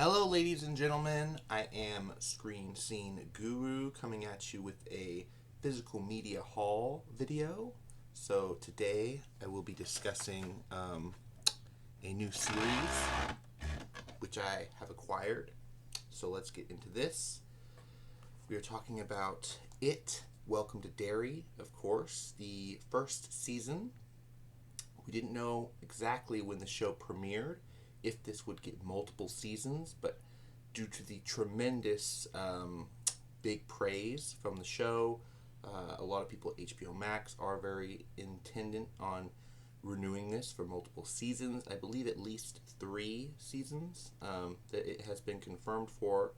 Hello, ladies and gentlemen. I am Screen Scene Guru coming at you with a physical media haul video. So today I will be discussing a new series which I have acquired. So let's get into this. We are talking about It, Welcome to Derry, of course, the first season. We didn't know exactly when the show premiered, if this would get multiple seasons, but due to the tremendous big praise from the show, a lot of people at HBO Max are very intendant on renewing this for multiple seasons. I believe at least 3 seasons that it has been confirmed for,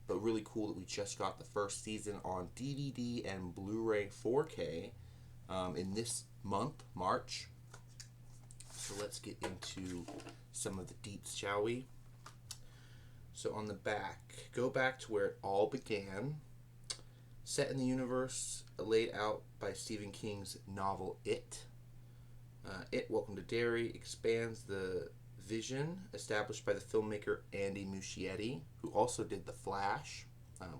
but really cool that we just got the first season on DVD and Blu-ray 4K in this month, March. So let's get into some of the deets, shall we? So on the back, go back to where it all began. Set in the universe laid out by Stephen King's novel It. It, Welcome to Derry expands the vision established by the filmmaker Andy Muschietti, who also did The Flash,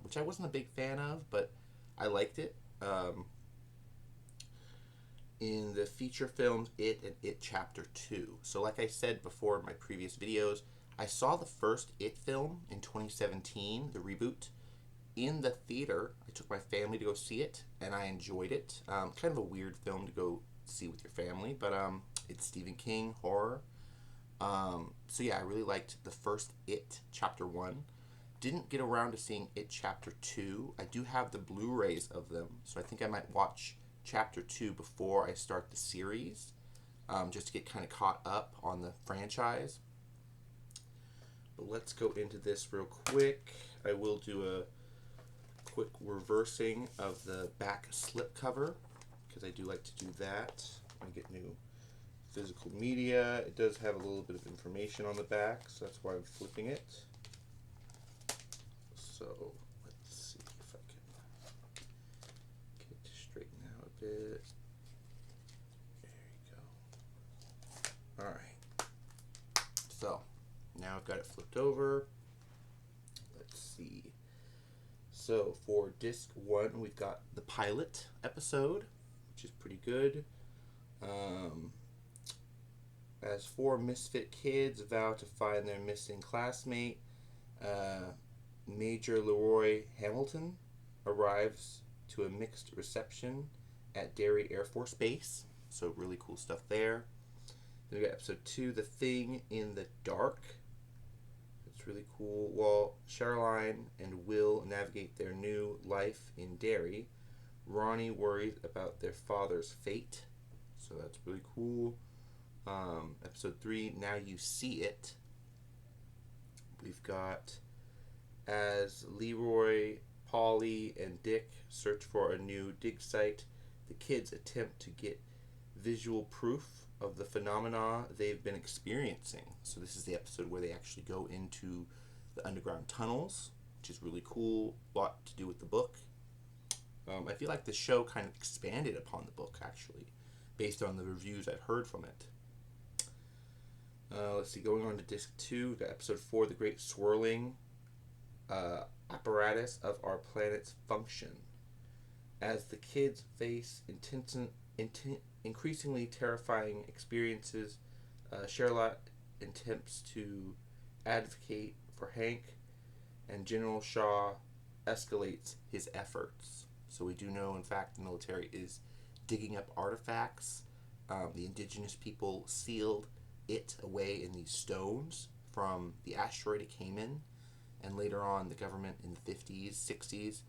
which I wasn't a big fan of, but I liked it. In the feature films It and It Chapter 2. So like I said before in my previous videos, I saw the first It film in 2017, the reboot, in the theater. I took my family to go see it, and I enjoyed it. Kind of a weird film to go see with your family, but it's Stephen King, horror. So yeah, I really liked the first It Chapter 1. Didn't get around to seeing It Chapter 2. I do have the Blu-rays of them, so I think I might watch Chapter 2 before I start the series, just to get kind of caught up on the franchise. But let's go into this real quick. I will do a quick reversing of the back slipcover, because I do like to do that. I get new physical media. It does have a little bit of information on the back, so that's why I'm flipping it. So let's see if I can get it to straighten out a bit. There you go. Alright. So now I've got it flipped over. Let's see. So for disc 1, we've got the pilot episode, which is pretty good. As 4 misfit kids vow to find their missing classmate, Major Leroy Hamilton arrives to a mixed reception at Derry Air Force Base. So really cool stuff there. Then we got episode 2, The Thing in the Dark. It's really cool. While Caroline and Will navigate their new life in Derry, Ronnie worries about their father's fate. So that's really cool. Episode 3, Now You See It. We've got as Leroy, Polly, and Dick search for a new dig site, the kids attempt to get visual proof of the phenomena they've been experiencing. So this is the episode where they actually go into the underground tunnels, which is really cool. A lot to do with the book. I feel like the show kind of expanded upon the book, actually, based on the reviews I've heard from it. Let's see, going on to disc 2, we've got episode 4, The Great Swirling Apparatus of Our Planet's Function. As the kids face increasingly terrifying experiences, Charlotte attempts to advocate for Hank, and General Shaw escalates his efforts. So we do know, in fact, the military is digging up artifacts. The indigenous people sealed it away in these stones from the asteroid it came in, and later on the government in the 50s, 60s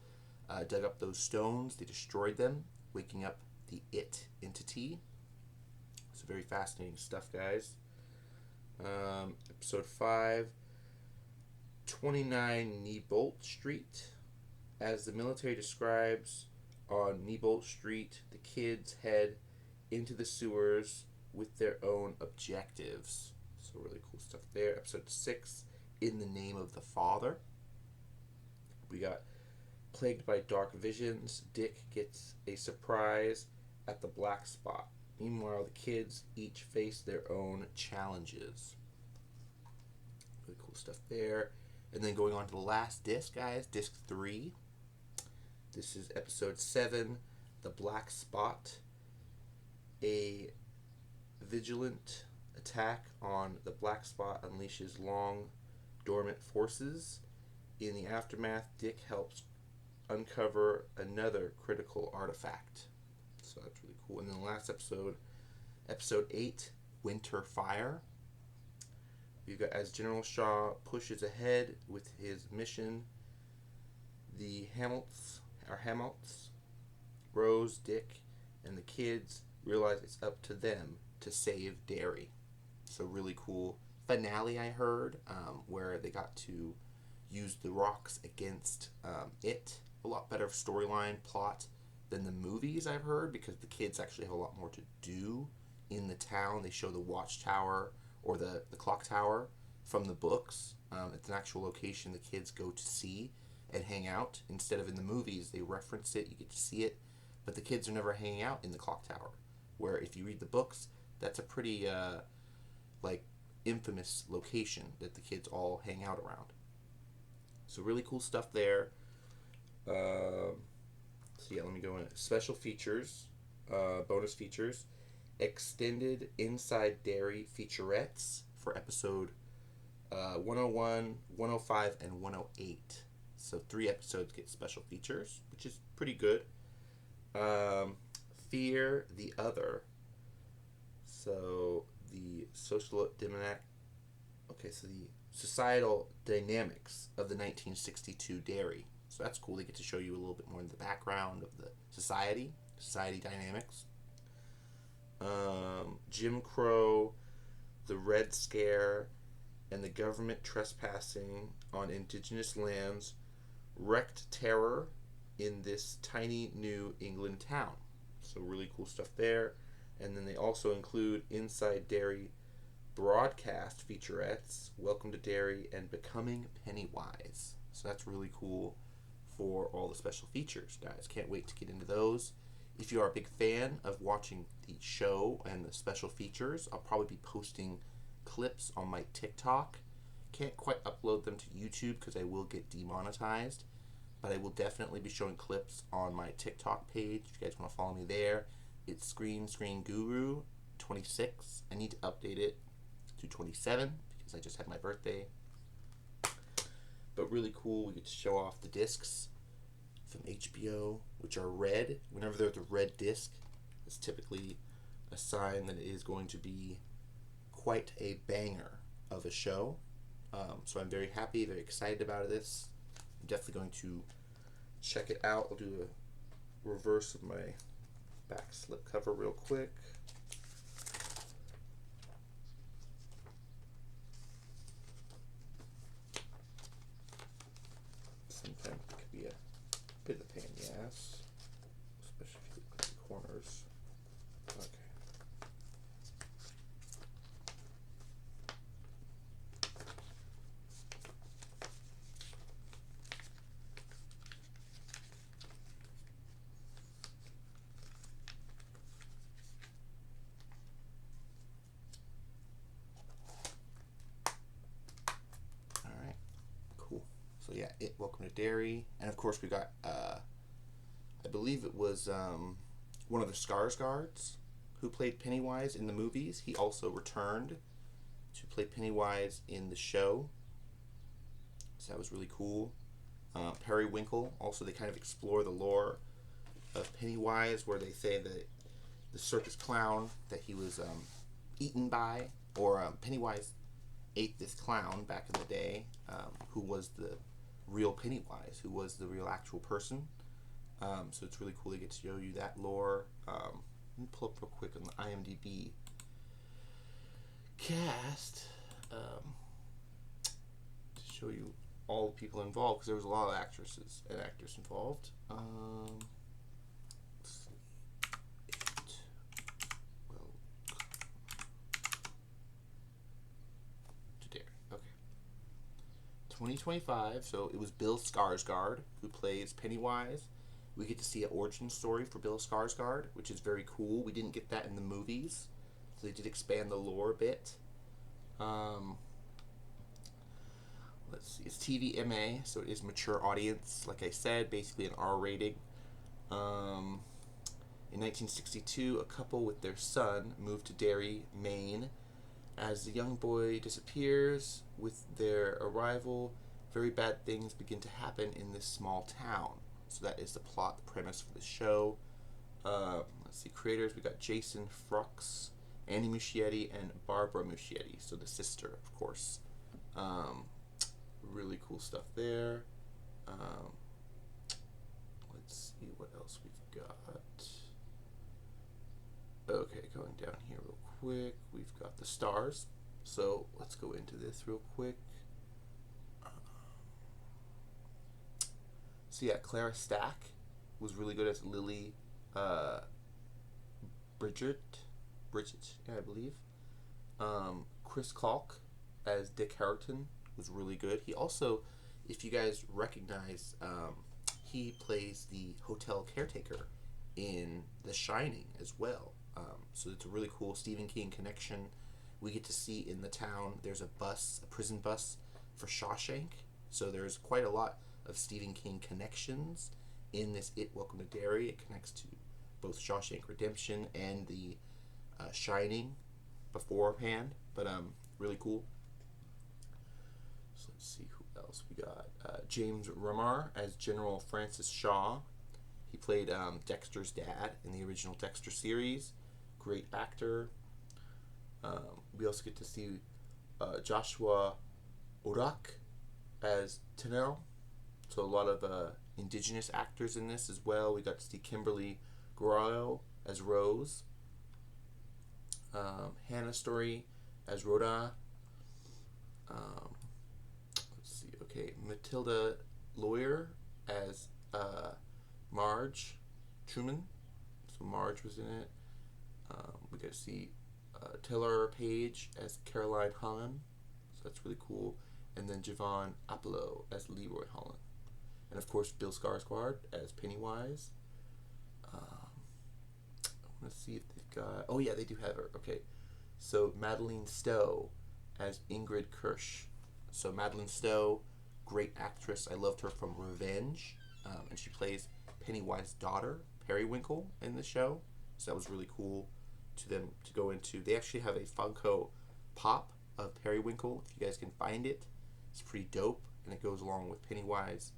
dug up those stones. They destroyed them, waking up the It entity. So very fascinating stuff, guys. Episode 5, 29 Neibolt Street. As the military describes, on Neibolt Street, the kids head into the sewers with their own objectives. So really cool stuff there. Episode 6, In the Name of the Father. We got plagued by dark visions. Dick gets a surprise at the black spot. Meanwhile, the kids each face their own challenges. Really cool stuff there. And then going on to the last disc, guys, disc 3. This is episode 7, The Black Spot. A vigilant attack on the Black Spot unleashes long dormant forces. In the aftermath, Dick helps uncover another critical artifact. So that's really cool. And then the last episode, episode 8, Winter Fire. We've got, as General Shaw pushes ahead with his mission, the Hamilts, Rose, Dick, and the kids realize it's up to them to save Derry. So really cool finale, I heard, where they got to use the rocks against it. A lot better storyline plot than the movies, I've heard, because the kids actually have a lot more to do in the town. They show the watchtower or the clock tower from the books. It's an actual location the kids go to see and hang out. Instead of in the movies, they reference it, you get to see it, but the kids are never hanging out in the clock tower. Where if you read the books, that's a pretty infamous location that the kids all hang out around. So really cool stuff there. So yeah, let me go in. Special features, bonus features, extended Inside Derry featurettes for episode 101, 105, and 108. So 3 episodes get special features, which is pretty good. Fear the Other. So the the societal dynamics of the 1962 Derry. So that's cool. They get to show you a little bit more in the background of the society dynamics. Jim Crow, the Red Scare, and the government trespassing on indigenous lands wreaked terror in this tiny New England town. So really cool stuff there. And then they also include Inside Derry broadcast featurettes, Welcome to Derry, and Becoming Pennywise. So that's really cool for all the special features, guys. Can't wait to get into those. If you are a big fan of watching the show and the special features, I'll probably be posting clips on my TikTok. Can't quite upload them to YouTube because I will get demonetized, but I will definitely be showing clips on my TikTok page. If you guys want to follow me there, it's Screen Guru 26. I need to update it to 27 because I just had my birthday. But really cool, we get to show off the discs from HBO, which are red. Whenever there's a red disc, it's typically a sign that it is going to be quite a banger of a show. So I'm very happy, very excited about this. I'm definitely going to check it out. I'll do a reverse of my back slip cover real quick. Sometimes it can be a bit of a pain in the ass, especially if you look at the corners. Okay. Alright, cool. So yeah, Welcome to Derry. And of course we got, I believe it was one of the Skarsgårds who played Pennywise in the movies. He also returned to play Pennywise in the show. So that was really cool. Periwinkle, also they kind of explore the lore of Pennywise, where they say that the circus clown that he was eaten by, or Pennywise ate this clown back in the day, who was the real Pennywise, who was the real actual person. So it's really cool to get to show you that lore. Let me pull up real quick on the IMDb cast to show you all the people involved, because there was a lot of actresses and actors involved. Let's see. To Derry. Okay. 2025. So it was Bill Skarsgård who plays Pennywise. We get to see an origin story for Bill Skarsgård, which is very cool. We didn't get that in the movies, so they did expand the lore a bit. Let's see, it's TVMA, so it is mature audience. Like I said, basically an R rating. In 1962, a couple with their son moved to Derry, Maine. As the young boy disappears with their arrival, very bad things begin to happen in this small town. So that is the plot, the premise for the show. Let's see, creators, we got Jason Frux, Andy Muschietti, and Barbara Muschietti, so the sister, of course. Really cool stuff there. Let's see what else we've got. Okay, going down here real quick, we've got the stars. So let's go into this real quick. So yeah, Clara Stack was really good as Lily Bridget, yeah, I believe. Chris Kalk as Dick Harrington was really good. He also, if you guys recognize, he plays the hotel caretaker in The Shining as well. So it's a really cool Stephen King connection. We get to see in the town there's a bus, a prison bus for Shawshank. So there's quite a lot of Stephen King connections in this It Welcome to Derry. It connects to both Shawshank Redemption and the Shining beforehand, but really cool. So let's see who else we got. James Remar as General Francis Shaw. He played Dexter's dad in the original Dexter series. Great actor. We also get to see Joshua Orak as Tenel. So a lot of indigenous actors in this as well. We got to see Kimberly Guerrero as Rose. Hannah Story as Rhoda. Let's see. Okay, Matilda Lawyer as Marge Truman. So Marge was in it. We got to see Taylor Page as Caroline Holland. So that's really cool. And then Javon Apollo as Leroy Holland. And of course, Bill Skarsgård as Pennywise. I want to see if they've got... Oh yeah, they do have her. Okay. So Madeline Stowe as Ingrid Kirsch. So Madeline Stowe, great actress. I loved her from Revenge. And she plays Pennywise's daughter, Periwinkle, in the show. So that was really cool to them to go into. They actually have a Funko Pop of Periwinkle, if you guys can find it. It's pretty dope, and it goes along with Pennywise.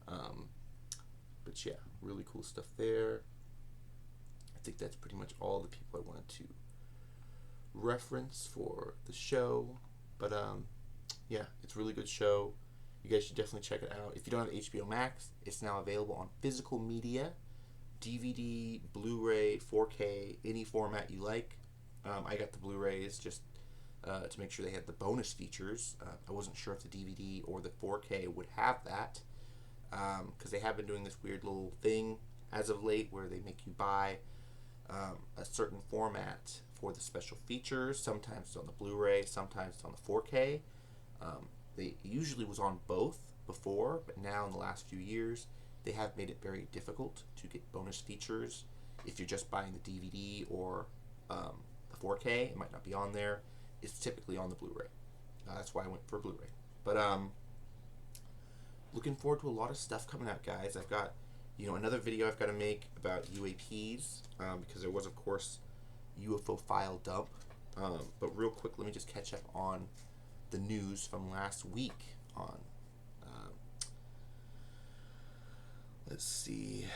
But yeah, really cool stuff there. I think that's pretty much all the people I wanted to reference for the show. But yeah, it's a really good show. You guys should definitely check it out. If you don't have HBO Max, it's now available on physical media, DVD, Blu-ray, 4K, any format you like. I got the Blu-rays just to make sure they had the bonus features. I wasn't sure if the DVD or the 4K would have that, because they have been doing this weird little thing as of late where they make you buy a certain format for the special features. Sometimes it's on the Blu-ray, sometimes it's on the 4K. They usually was on both before, but now in the last few years, they have made it very difficult to get bonus features. If you're just buying the DVD or the 4K, it might not be on there. It's typically on the Blu-ray. That's why I went for Blu-ray. But looking forward to a lot of stuff coming out, guys. I've got, another video I've got to make about UAPs, because there was, of course, UFO file dump. But real quick, let me just catch up on the news from last week on let's see.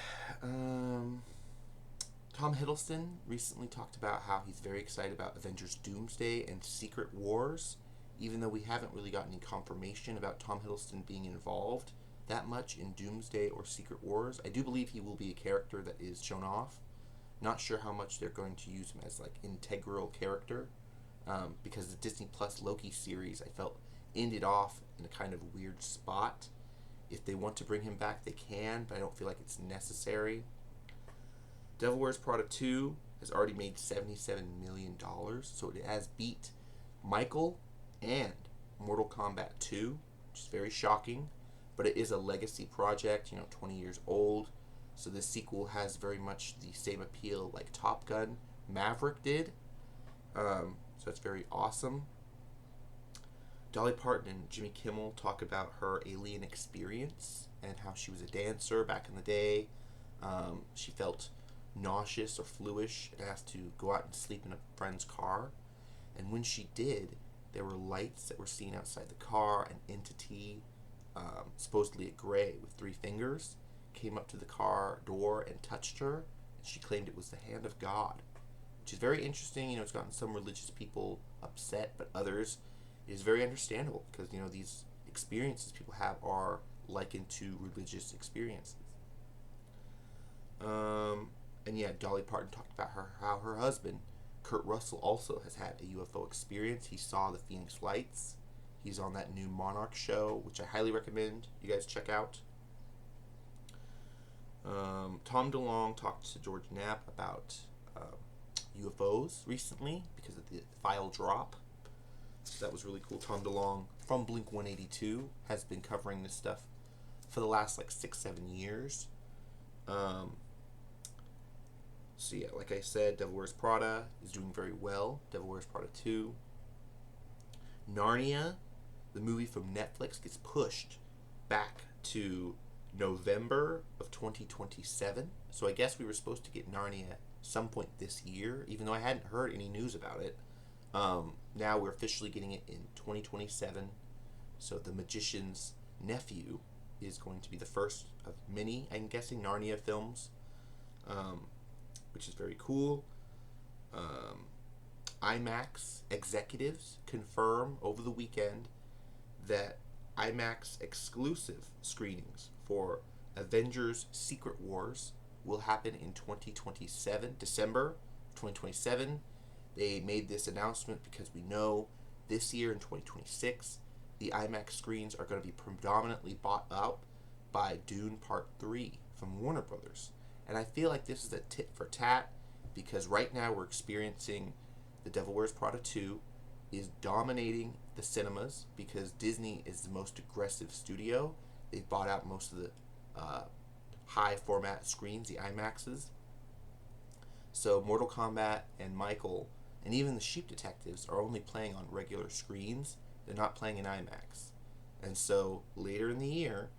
Tom Hiddleston recently talked about how he's very excited about Avengers Doomsday and Secret Wars, even though we haven't really gotten any confirmation about Tom Hiddleston being involved that much in Doomsday or Secret Wars. I do believe he will be a character that is shown off. Not sure how much they're going to use him as like integral character, because the Disney Plus Loki series, I felt, ended off in a kind of weird spot. If they want to bring him back, they can, but I don't feel like it's necessary. Devil Wears Prada 2 has already made $77 million, so it has beat Michael and Mortal Kombat 2, which is very shocking, but it is a legacy project, 20 years old, so this sequel has very much the same appeal like Top Gun Maverick did, so that's very awesome. Dolly Parton and Jimmy Kimmel talk about her alien experience and how she was a dancer back in the day. She felt nauseous or fluish and asked to go out and sleep in a friend's car. And when she did, there were lights that were seen outside the car. An entity, supposedly a gray with 3 fingers, came up to the car door and touched her. And she claimed it was the hand of God, which is very interesting. It's gotten some religious people upset, but others, it is very understandable because, these experiences people have are likened to religious experiences. And yeah, Dolly Parton talked about how her husband, Kurt Russell, also has had a UFO experience. He saw the Phoenix Lights. He's on that new Monarch show, which I highly recommend you guys check out. Tom DeLonge talked to George Knapp about UFOs recently because of the file drop. So that was really cool. Tom DeLonge from Blink 182 has been covering this stuff for the last 6-7 years. So yeah, like I said, Devil Wears Prada is doing very well. Devil Wears Prada 2. Narnia, the movie from Netflix, gets pushed back to November of 2027. So I guess we were supposed to get Narnia some point this year, even though I hadn't heard any news about it. Now we're officially getting it in 2027. So The Magician's Nephew is going to be the first of many, I'm guessing, Narnia films, which is very cool. IMAX executives confirm over the weekend that IMAX exclusive screenings for Avengers Secret Wars will happen in 2027, December 2027. They made this announcement because we know this year in 2026, the IMAX screens are going to be predominantly bought out by Dune Part 3 from Warner Brothers. And I feel like this is a tit for tat because right now we're experiencing The Devil Wears Prada 2 is dominating the cinemas because Disney is the most aggressive studio. They've bought out most of the high format screens, the IMAXs. So Mortal Kombat and Micheal and even the Sheep Detectives are only playing on regular screens. They're not playing in IMAX. And so later in the year,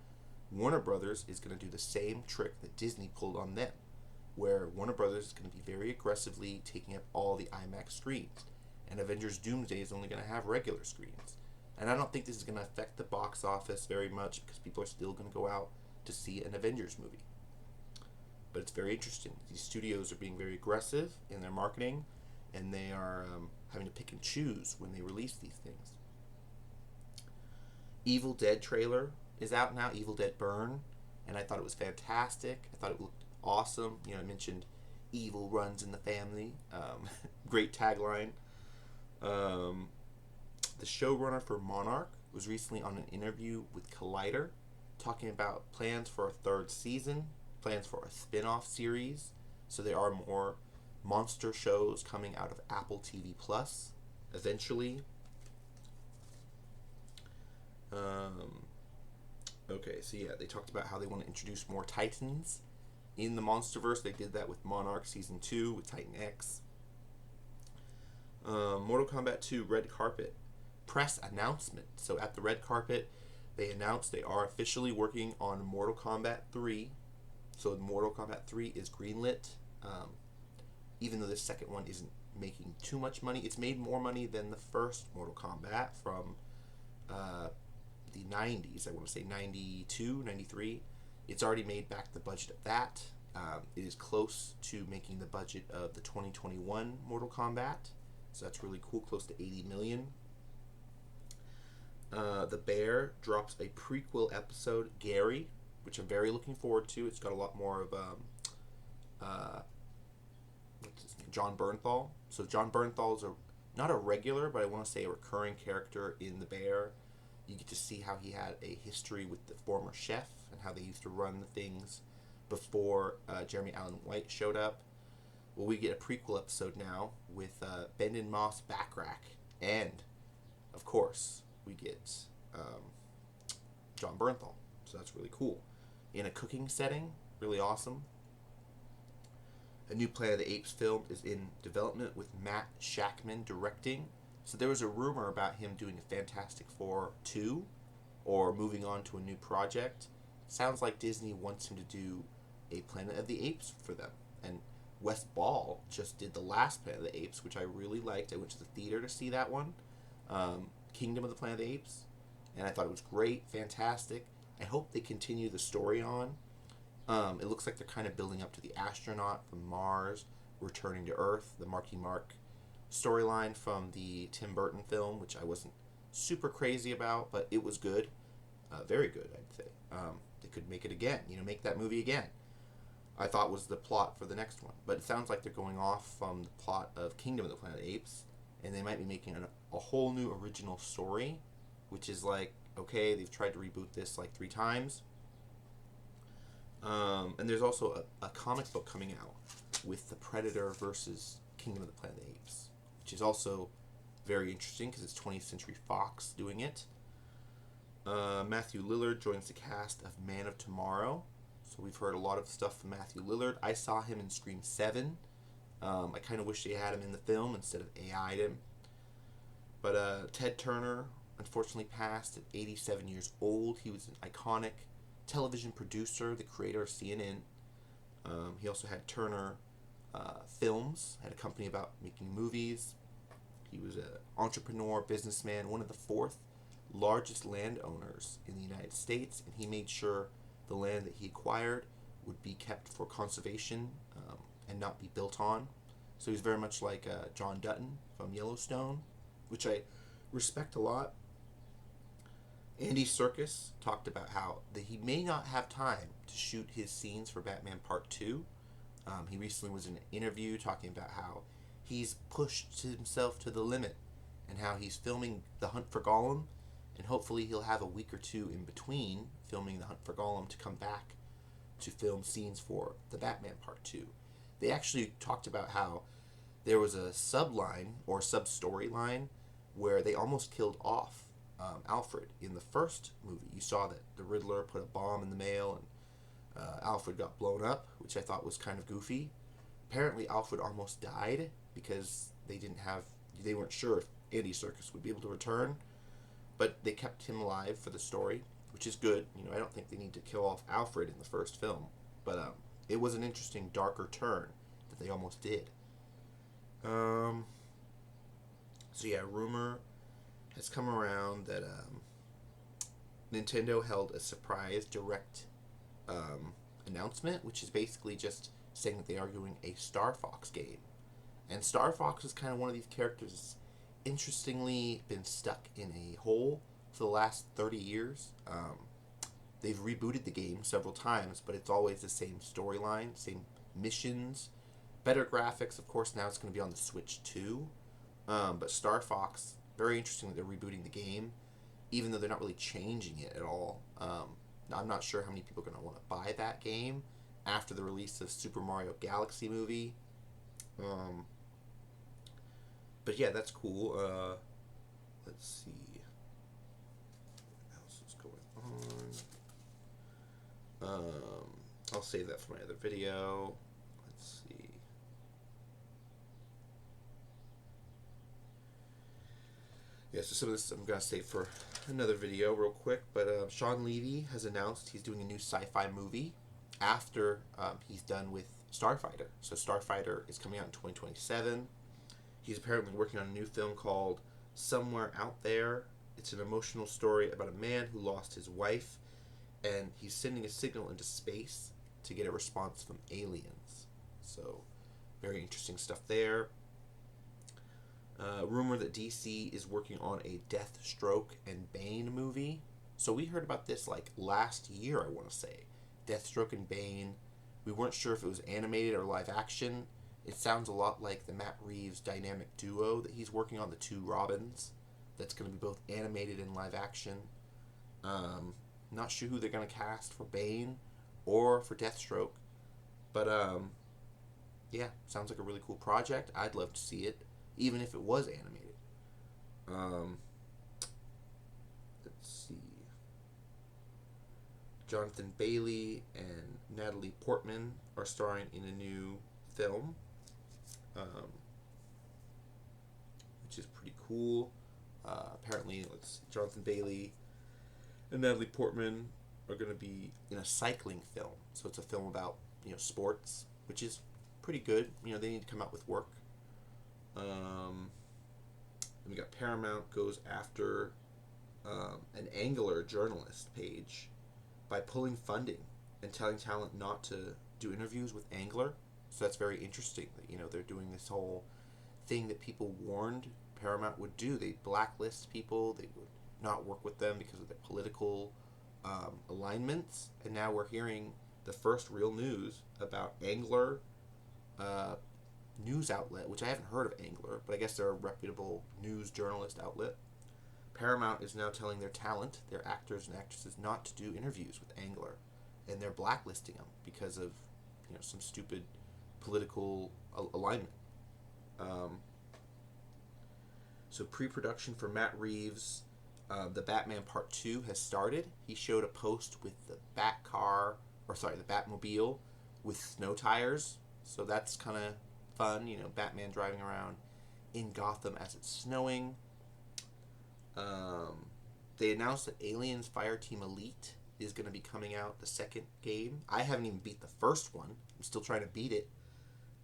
Warner Brothers is going to do the same trick that Disney pulled on them, where Warner Brothers is going to be very aggressively taking up all the IMAX screens. And Avengers Doomsday is only going to have regular screens. And I don't think this is going to affect the box office very much because people are still going to go out to see an Avengers movie. But it's very interesting. These studios are being very aggressive in their marketing, and they are having to pick and choose when they release these things. Evil Dead trailer is out now, Evil Dead Burn, and I thought it was fantastic. I thought it looked awesome. I mentioned evil runs in the family. Great tagline. The showrunner for Monarch was recently on an interview with Collider talking about plans for a 3rd season, plans for a spin-off series. So there are more monster shows coming out of Apple TV Plus eventually. Okay, so yeah, they talked about how they want to introduce more Titans in the MonsterVerse. They did that with Monarch Season 2 with Titan X. Mortal Kombat 2 Red Carpet press announcement. So at the red carpet, they announced they are officially working on Mortal Kombat 3. So Mortal Kombat 3 is greenlit. Even though the second one isn't making too much money, it's made more money than the first Mortal Kombat from the 90s. I want to say 92, 93. It's already made back the budget of that. It is close to making the budget of the 2021 Mortal Kombat. So that's really cool, close to 80 million. The Bear drops a prequel episode, Gary, which I'm very looking forward to. It's got a lot more of what's his name? John Bernthal. So John Bernthal is not a regular, but I want to say a recurring character in The Bear. You get to see how he had a history with the former chef and how they used to run the things before Jeremy Allen White showed up. Well, we get a prequel episode now with Bendon Moss Backrack, and of course we get John Bernthal. So that's really cool. In a cooking setting, really awesome. A new Planet of the Apes film is in development with Matt Shackman directing. So there was a rumor about him doing a Fantastic Four 2 or moving on to a new project. Sounds like Disney wants him to do a Planet of the Apes for them. And Wes Ball just did the last Planet of the Apes, which I really liked. I went to the theater to see that one. Kingdom of the Planet of the Apes. And I thought it was great, fantastic. I hope they continue the story on. It looks like they're kind of building up to the astronaut from Mars returning to Earth, the Marky Mark storyline from the Tim Burton film, which I wasn't super crazy about, but it was good. Very good, I'd say. They could make it again, make that movie again. I thought was the plot for the next one. But it sounds like they're going off from the plot of Kingdom of the Planet of the Apes, and they might be making a whole new original story, which is like, okay, they've tried to reboot this like 3 times. And there's also a comic book coming out with the Predator versus Kingdom of the Planet of the Apes, which is also very interesting because it's 20th Century Fox doing it. Matthew Lillard joins the cast of Man of Tomorrow. So we've heard a lot of stuff from Matthew Lillard. I saw him in Scream 7. I kind of wish they had him in the film instead of AI'd him. But Ted Turner unfortunately passed at 87 years old. He was an iconic television producer, the creator of CNN. He also had Turner Films, had a company about making movies. He was an entrepreneur, businessman, one of the 4th largest landowners in the United States, and he made sure the land that he acquired would be kept for conservation and not be built on. So he's very much like John Dutton from Yellowstone, which I respect a lot. Andy Serkis talked about how he may not have time to shoot his scenes for Batman Part 2. He recently was in an interview talking about how he's pushed himself to the limit and how he's filming The Hunt for Gollum, and hopefully he'll have a week or 2 in between filming The Hunt for Gollum to come back to film scenes for the Batman Part 2. They actually talked about how there was a subline or sub-storyline where they almost killed off Alfred in the first movie. You saw that the Riddler put a bomb in the mail and Alfred got blown up, which I thought was kind of goofy. Apparently Alfred almost died because they weren't sure if Andy Serkis would be able to return, but they kept him alive for the story, which is good. I don't think they need to kill off Alfred in the first film, but it was an interesting, darker turn that they almost did. So yeah, rumor has come around that Nintendo held a surprise direct announcement, which is basically just saying that they are doing a Star Fox game. And Star Fox is kind of one of these characters that's interestingly been stuck in a hole for the last 30 years. They've rebooted the game several times, but it's always the same storyline, same missions, better graphics. Of course, now it's going to be on the Switch too. But Star Fox, very interesting that they're rebooting the game, even though they're not really changing it at all. I'm not sure how many people are going to want to buy that game after the release of Super Mario Galaxy movie. But yeah, that's cool. Let's see. What else is going on? I'll save that for my other video. Let's see. Yeah, so some of this I'm going to save for another video real quick. But Sean Levy has announced he's doing a new sci-fi movie after he's done with Starfighter. So Starfighter is coming out in 2027. He's apparently working on a new film called Somewhere Out There. It's an emotional story about a man who lost his wife, and he's sending a signal into space to get a response from aliens. So, very interesting stuff there. Rumor that DC is working on a Deathstroke and Bane movie. So we heard about this like last year, I want to say. Deathstroke and Bane. We weren't sure if it was animated or live action. It sounds a lot like the Matt Reeves dynamic duo that he's working on, the 2 Robins. That's going to be both animated and live action. Not sure who they're going to cast for Bane or for Deathstroke. But, yeah, sounds like a really cool project. I'd love to see it, even if it was animated. Let's see. Jonathan Bailey and Natalie Portman are starring in a new film, which is pretty cool. Apparently, Jonathan Bailey and Natalie Portman are going to be in a cycling film. So it's a film about sports, which is pretty good. They need to come out with work. And we got Paramount goes after an Angler journalist page by pulling funding and telling talent not to do interviews with Angler. So that's very interesting that they're doing this whole thing that people warned Paramount would do. They blacklist people. They would not work with them because of their political alignments. And now we're hearing the first real news about Angler news outlet, which I haven't heard of Angler, but I guess they're a reputable news journalist outlet. Paramount is now telling their talent, their actors and actresses, not to do interviews with Angler, and they're blacklisting them because of some stupid political alignment. So pre-production for Matt Reeves' The Batman Part 2 has started. He showed a post with the the Batmobile with snow tires. So that's kind of fun, Batman driving around in Gotham as it's snowing. They announced that Aliens Fireteam Elite is going to be coming out, the second game. I haven't even beat the first one. I'm still trying to beat it.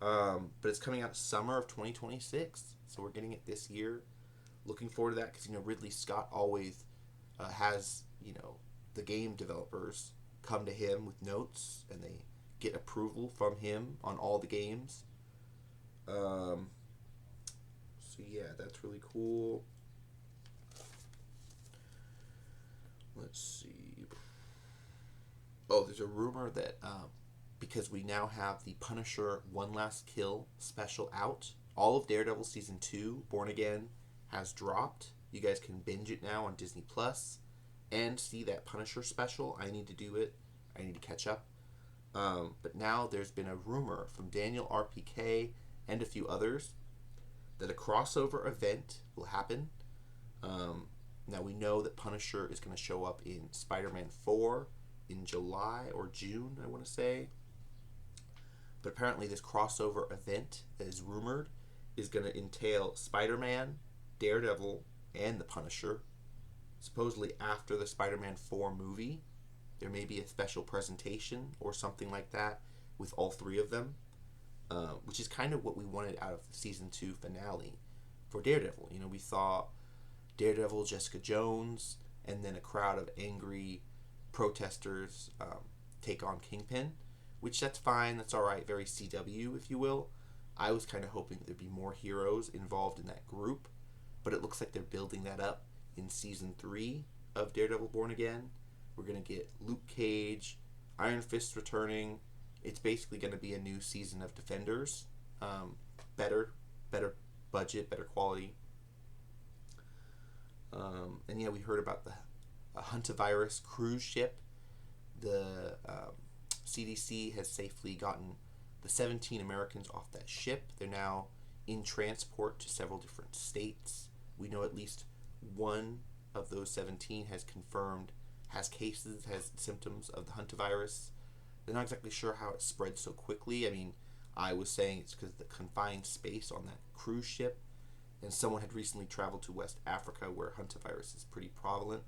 But it's coming out summer of 2026. So we're getting it this year. Looking forward to that because, Ridley Scott always has, the game developers come to him with notes and they get approval from him on all the games. So yeah, that's really cool. Let's see. Oh, there's a rumor that because we now have the Punisher One Last Kill special out, all of Daredevil Season 2, Born Again, has dropped. You guys can binge it now on Disney Plus and see that Punisher special. I need to do it. I need to catch up. But now there's been a rumor from Daniel RPK and a few others that a crossover event will happen. Now we know that Punisher is going to show up in Spider-Man 4 in July or June, I want to say. But apparently this crossover event that is rumored is going to entail Spider-Man, Daredevil, and the Punisher. Supposedly after the Spider-Man 4 movie, there may be a special presentation or something like that with all three of them, which is kind of what we wanted out of the Season 2 finale for Daredevil. We saw Daredevil, Jessica Jones, and then a crowd of angry protesters take on Kingpin, which that's fine, that's alright, very CW, if you will. I was kind of hoping there'd be more heroes involved in that group, but it looks like they're building that up in Season 3 of Daredevil Born Again. We're going to get Luke Cage, Iron Fist returning. It's basically going to be a new season of Defenders. Better budget, better quality. And yeah, we heard about the hantavirus cruise ship. The CDC has safely gotten the 17 Americans off that ship. They're now in transport to several different states. We know at least one of those 17 has confirmed, has symptoms of the hantavirus. They're not exactly sure how it spread so quickly. I mean, I was saying it's because of the confined space on that cruise ship. And someone had recently traveled to West Africa where hantavirus is pretty prevalent.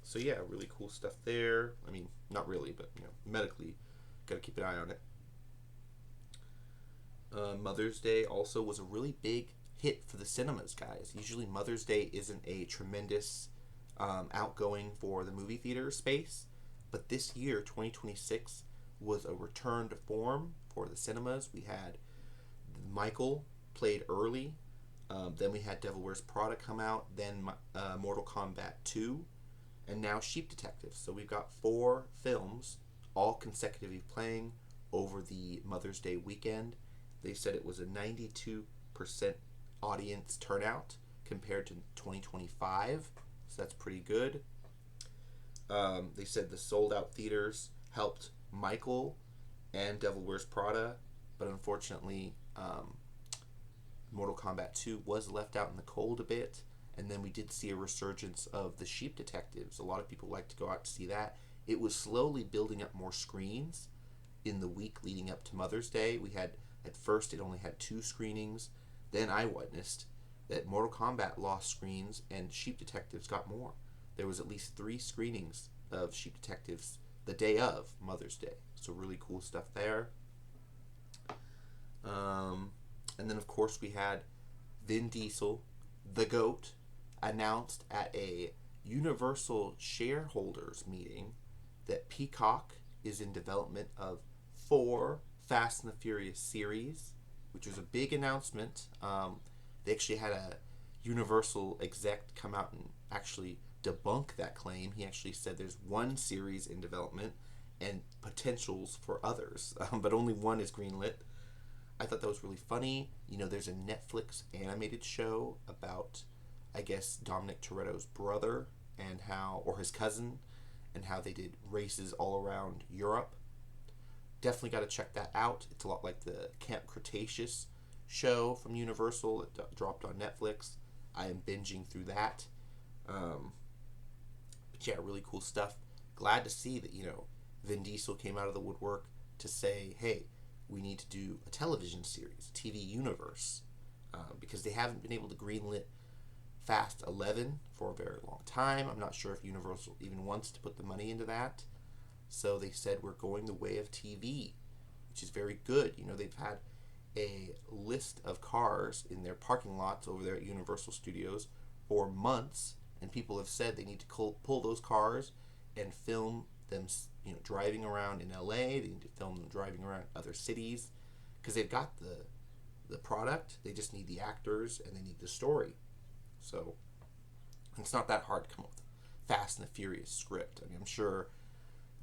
So yeah, really cool stuff there. I mean, not really, but medically, gotta keep an eye on it. Mother's Day also was a really big hit for the cinemas, guys. Usually Mother's Day isn't a tremendous outgoing for the movie theater space, but this year, 2026, was a return to form for the cinemas. We had Michael played early, then we had Devil Wears Prada come out, then Mortal Kombat 2, and now Sheep Detective. So we've got 4 films all consecutively playing over the Mother's Day weekend. They said it was a 92% audience turnout compared to 2025, so that's pretty good. They said the sold out theaters helped Michael and Devil Wears Prada, but unfortunately Mortal Kombat 2 was left out in the cold a bit. And then we did see a resurgence of the Sheep Detectives. A lot of people like to go out to see that. It was slowly building up more screens in the week leading up to Mother's Day. We had, at first, it only had 2 screenings. Then I witnessed that Mortal Kombat lost screens and Sheep Detectives got more. There was at least 3 screenings of Sheep Detectives the day of Mother's Day. So really cool stuff there. And then of course we had Vin Diesel, the GOAT, announced at a Universal shareholders meeting that Peacock is in development of 4 Fast and the Furious series, which was a big announcement. They actually had a Universal exec come out and actually debunk that claim. He actually said there's 1 series in development and potentials for others, but only 1 is greenlit. I thought that was really funny. You know, there's a Netflix animated show about, I guess, Dominic Toretto's brother and how, or his cousin, and how they did races all around Europe. Definitely got to check that out. It's a lot like the Camp Cretaceous show from Universal that dropped on Netflix. I am binging through that. But yeah, really cool stuff. Glad to see that, Vin Diesel came out of the woodwork to say, hey, we need to do a television series, TV universe, because they haven't been able to greenlit Fast 11 for a very long time. I'm not sure if Universal even wants to put the money into that. So they said we're going the way of TV, which is very good. They've had a list of cars in their parking lots over there at Universal Studios for months, and people have said they need to pull those cars and film them, driving around in LA. They need to film them driving around other cities because they've got the product. They just need the actors and they need the story. So it's not that hard to come up with a Fast and the Furious script. I mean, I'm sure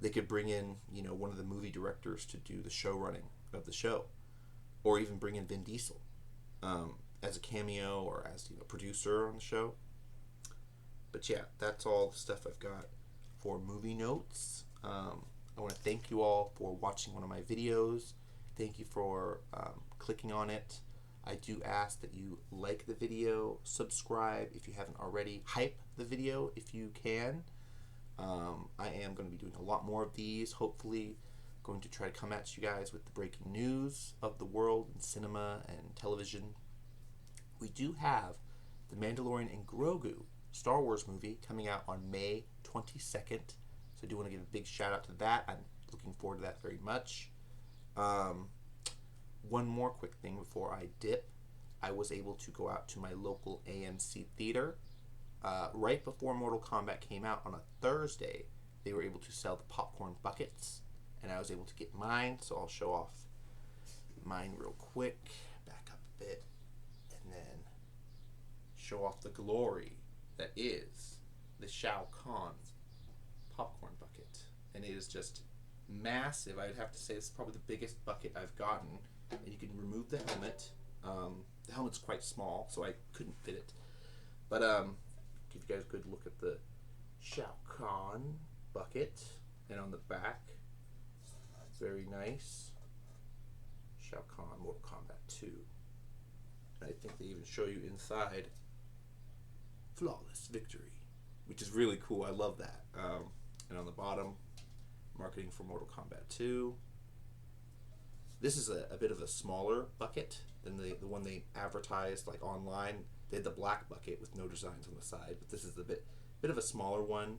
they could bring in, one of the movie directors to do the show running of the show, or even bring in Vin Diesel as a cameo or as producer on the show. But yeah, that's all the stuff I've got for movie notes. I want to thank you all for watching one of my videos. Thank you for clicking on it. I do ask that you like the video, subscribe if you haven't already, hype the video if you can. I am going to be doing a lot more of these, hopefully going to try to come at you guys with the breaking news of the world in cinema and television. We do have The Mandalorian and Grogu Star Wars movie coming out on May 22nd. So I do want to give a big shout out to that. I'm looking forward to that very much. One more quick thing before I dip. I was able to go out to my local AMC theater right before Mortal Kombat came out on a Thursday. They were able to sell the popcorn buckets, and I was able to get mine, so I'll show off mine real quick. Back up a bit, and then show off the glory that is the Shao Kahn popcorn bucket. And it is just massive. I'd have to say it's probably the biggest bucket I've gotten. And you can remove the helmet. The helmet's quite small, so I couldn't fit it. But give you guys a good look at the Shao Kahn bucket. And on the back, very nice. Shao Kahn Mortal Kombat 2. And I think they even show you inside flawless victory, which is really cool. I love that. And on the bottom, marketing for Mortal Kombat 2. This is a bit of a smaller bucket than the one they advertised like online. They had the black bucket with no designs on the side, but this is a bit of a smaller one.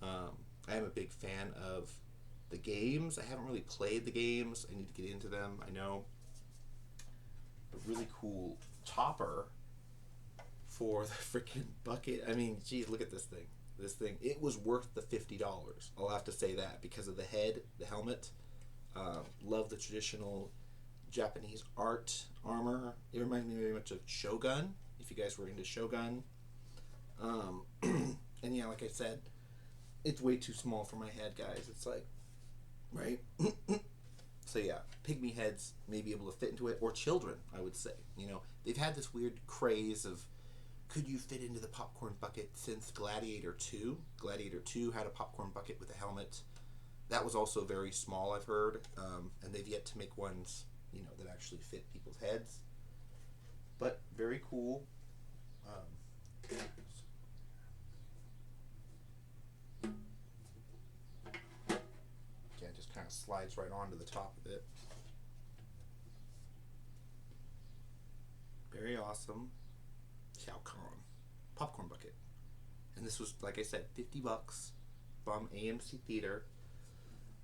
I am a big fan of the games. I haven't really played the games. I need to get into them, I know. A really cool topper for the freaking bucket. I mean, geez, look at this thing. It was worth the $50. I'll have to say that because of the head, the helmet. Love the traditional Japanese art armor. It reminds me very much of Shogun, if you guys were into Shogun. And yeah, like I said, it's way too small for my head, guys. It's like, right? So yeah, pygmy heads may be able to fit into it, or children, I would say. They've had this weird craze of, could you fit into the popcorn bucket since Gladiator 2? Gladiator 2 had a popcorn bucket with a helmet. That was also very small, I've heard, and they've yet to make ones, that actually fit people's heads. But very cool. Yeah, it just kind of slides right onto the top of it. very awesome popcorn bucket. And this was, like I said, $50 from AMC Theater.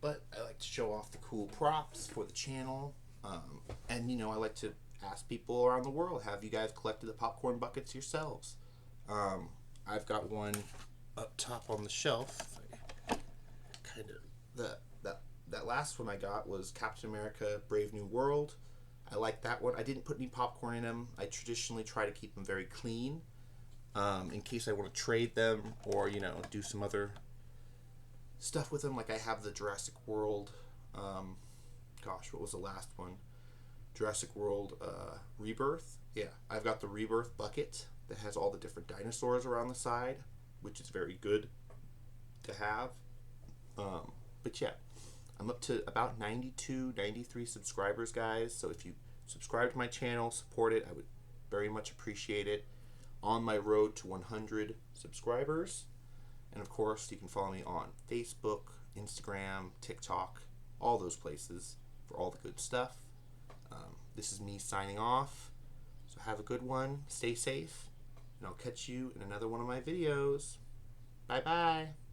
But I like to show off the cool props for the channel. And, I like to ask people around the world, have you guys collected the popcorn buckets yourselves? I've got one up top on the shelf. That last one I got was Captain America Brave New World. I like that one. I didn't put any popcorn in them. I traditionally try to keep them very clean, in case I want to trade them or do some other stuff with them. Like I have the Jurassic World, what was the last one? Jurassic World Rebirth. Yeah, I've got the Rebirth bucket that has all the different dinosaurs around the side, which is very good to have. But yeah, I'm up to about 92, 93 subscribers, guys. So if you subscribe to my channel, support it, I would very much appreciate it. On my road to 100 subscribers. And of course, you can follow me on Facebook, Instagram, TikTok, all those places for all the good stuff. This is me signing off. So have a good one. Stay safe. And I'll catch you in another one of my videos. Bye-bye.